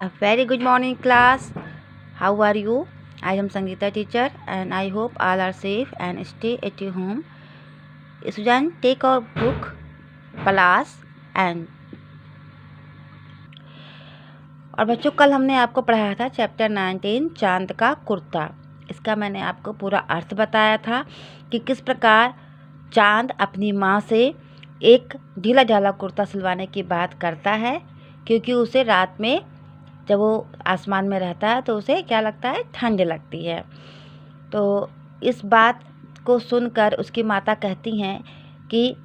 A very good morning class. How are you? I am Sangeeta teacher and I hope all are safe and stay at your home. Student, take a book, class and और बच्चों कल हमने आपको पढ़ाया था chapter 19 चांद का कुर्ता। इसका मैंने आपको पूरा अर्थ बताया था कि किस प्रकार चांद अपनी माँ से एक ढीला ढाला कुर्ता सिलवाने की बात करता है, क्योंकि उसे रात में जब वो आसमान में रहता है तो उसे क्या लगता है, ठंड लगती है। तो इस बात को सुनकर उसकी माता कहती हैं कि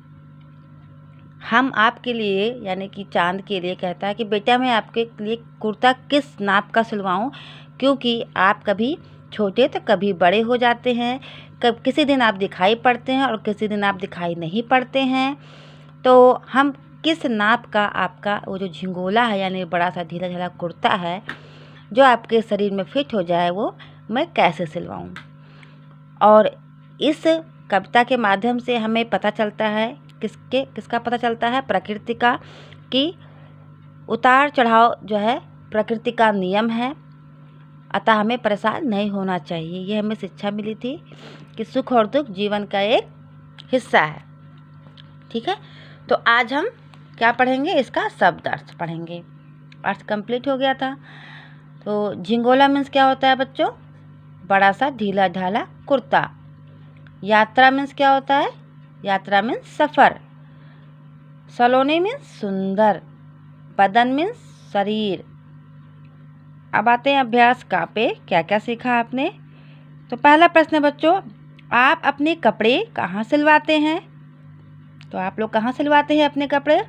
हम आपके लिए यानी कि चांद के लिए कहता है कि बेटा मैं आपके लिए कुर्ता किस नाप का सिलवाऊं, क्योंकि आप कभी छोटे तो कभी बड़े हो जाते हैं, किसी दिन आप दिखाई पड़ते हैं और किसी दिन आप दिखाई नहीं पड़ते हैं। तो हम किस नाप का आपका वो जो झिंगोला है यानी बड़ा सा ढीला ढाला कुर्ता है जो आपके शरीर में फिट हो जाए वो मैं कैसे सिलवाऊं। और इस कविता के माध्यम से हमें पता चलता है किसका पता चलता है, प्रकृति का, कि उतार चढ़ाव जो है प्रकृति का नियम है, अतः हमें परेशान नहीं होना चाहिए। ये हमें शिक्षा मिली थी कि सुख और दुख जीवन का एक हिस्सा है। ठीक है, तो आज हम क्या पढ़ेंगे, इसका शब्द अर्थ पढ़ेंगे। अर्थ कंप्लीट हो गया था। तो झिंगोला मीन्स क्या होता है बच्चों, बड़ा सा ढीला ढाला कुर्ता। यात्रा मीन्स क्या होता है, यात्रा मीन्स सफ़र। सलोनी मीन्स सुंदर। बदन मीन्स शरीर। अब आते हैं अभ्यास का पे, क्या क्या सीखा आपने। तो पहला प्रश्न है बच्चों, आप अपने कपड़े कहाँ सिलवाते हैं। तो आप लोग कहाँ सिलवाते हैं अपने कपड़े।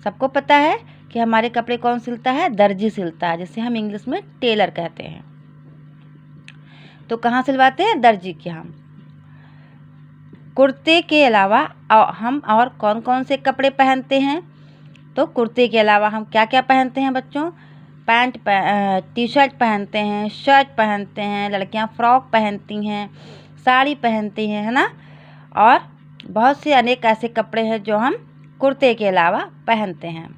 सबको पता है कि हमारे कपड़े कौन सिलता है, दर्जी सिलता है, जिसे हम इंग्लिश में टेलर कहते हैं। तो कहाँ सिलवाते हैं, दर्जी के यहाँ। कुर्ते के अलावा हम और कौन कौन से कपड़े पहनते हैं। तो कुर्ते के अलावा हम क्या क्या पहनते हैं बच्चों, पैंट टी शर्ट पहनते हैं, शर्ट पहनते हैं, लड़कियां फ्रॉक पहनती हैं, साड़ी पहनती हैं, है ना। और बहुत से अनेक ऐसे कपड़े हैं जो हम कुर्ते के अलावा पहनते हैं।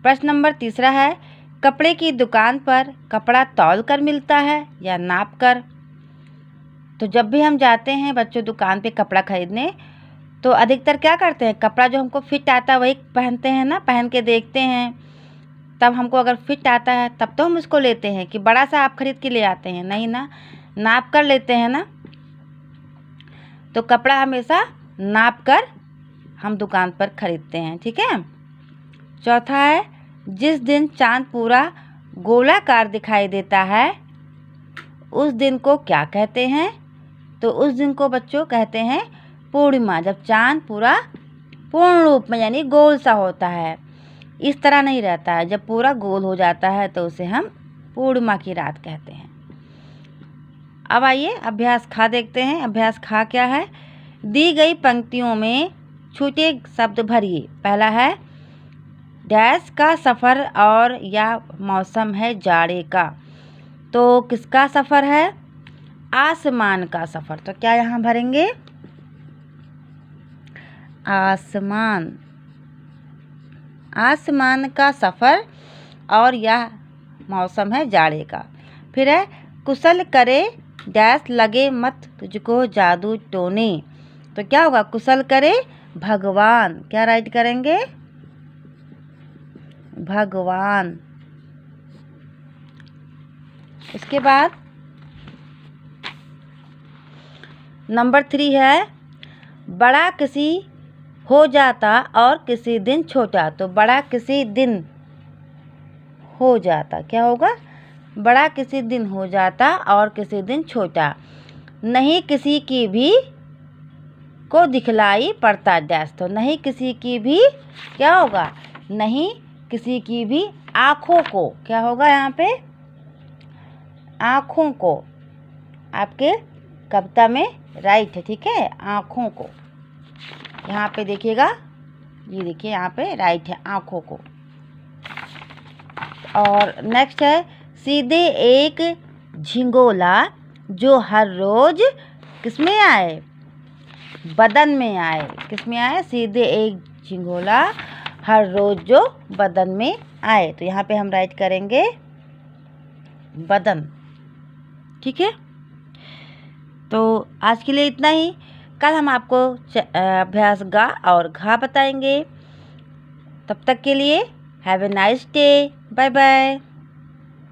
प्रश्न नंबर तीसरा है, कपड़े की दुकान पर कपड़ा तौल कर मिलता है या नाप कर। तो जब भी हम जाते हैं बच्चों दुकान पे कपड़ा खरीदने, तो अधिकतर क्या करते हैं, कपड़ा जो हमको फिट आता है वही पहनते हैं ना, पहन के देखते हैं, तब हमको अगर फिट आता है तब तो हम उसको लेते हैं। कि बड़ा सा आप खरीद के ले आते हैं, नहीं ना, नाप कर लेते हैं ना। तो कपड़ा हमेशा नाप कर हम दुकान पर खरीदते हैं। ठीक है। चौथा है, जिस दिन चांद पूरा गोलाकार दिखाई देता है उस दिन को क्या कहते हैं। तो उस दिन को बच्चों कहते हैं पूर्णिमा, जब चांद पूरा पूर्ण रूप में यानी गोल सा होता है, इस तरह नहीं रहता है, जब पूरा गोल हो जाता है तो उसे हम पूर्णिमा की रात कहते हैं। अब आइए अभ्यास खा देखते हैं। अभ्यास खा क्या है, दी गई पंक्तियों में छूटे शब्द भरिए। पहला है, डैश का सफ़र और या मौसम है जाड़े का। तो किसका सफ़र है, आसमान का सफ़र। तो क्या यहाँ भरेंगे, आसमान, आसमान का सफ़र और यह मौसम है जाड़े का। फिर है, कुशल करे डैश लगे मत तुझको जादू टोने। तो क्या होगा, कुशल करे भगवान, क्या राइट करेंगे, भगवान। इसके बाद नंबर 3 है, बड़ा किसी हो जाता और किसी दिन छोटा। तो बड़ा किसी दिन हो जाता, क्या होगा, बड़ा किसी दिन हो जाता और किसी दिन छोटा। नहीं किसी की भी को दिखलाई पड़ता डैश। तो नहीं किसी की भी क्या होगा, नहीं किसी की भी आँखों को, क्या होगा यहाँ पे, आँखों को। आपके कविता में राइट है, ठीक है, आँखों को। यहाँ पे देखिएगा, ये देखिए यहाँ पे राइट है, आँखों को। और नेक्स्ट है, सीधे एक झिंगोला जो हर रोज किसमें आए, बदन में आए। किसमें आए, सीधे एक झिंगोला हर रोज जो बदन में आए, तो यहाँ पे हम राइट करेंगे बदन। ठीक है, तो आज के लिए इतना ही। कल हम आपको अभ्यास गा और घा बताएंगे। तब तक के लिए have a nice day, bye bye.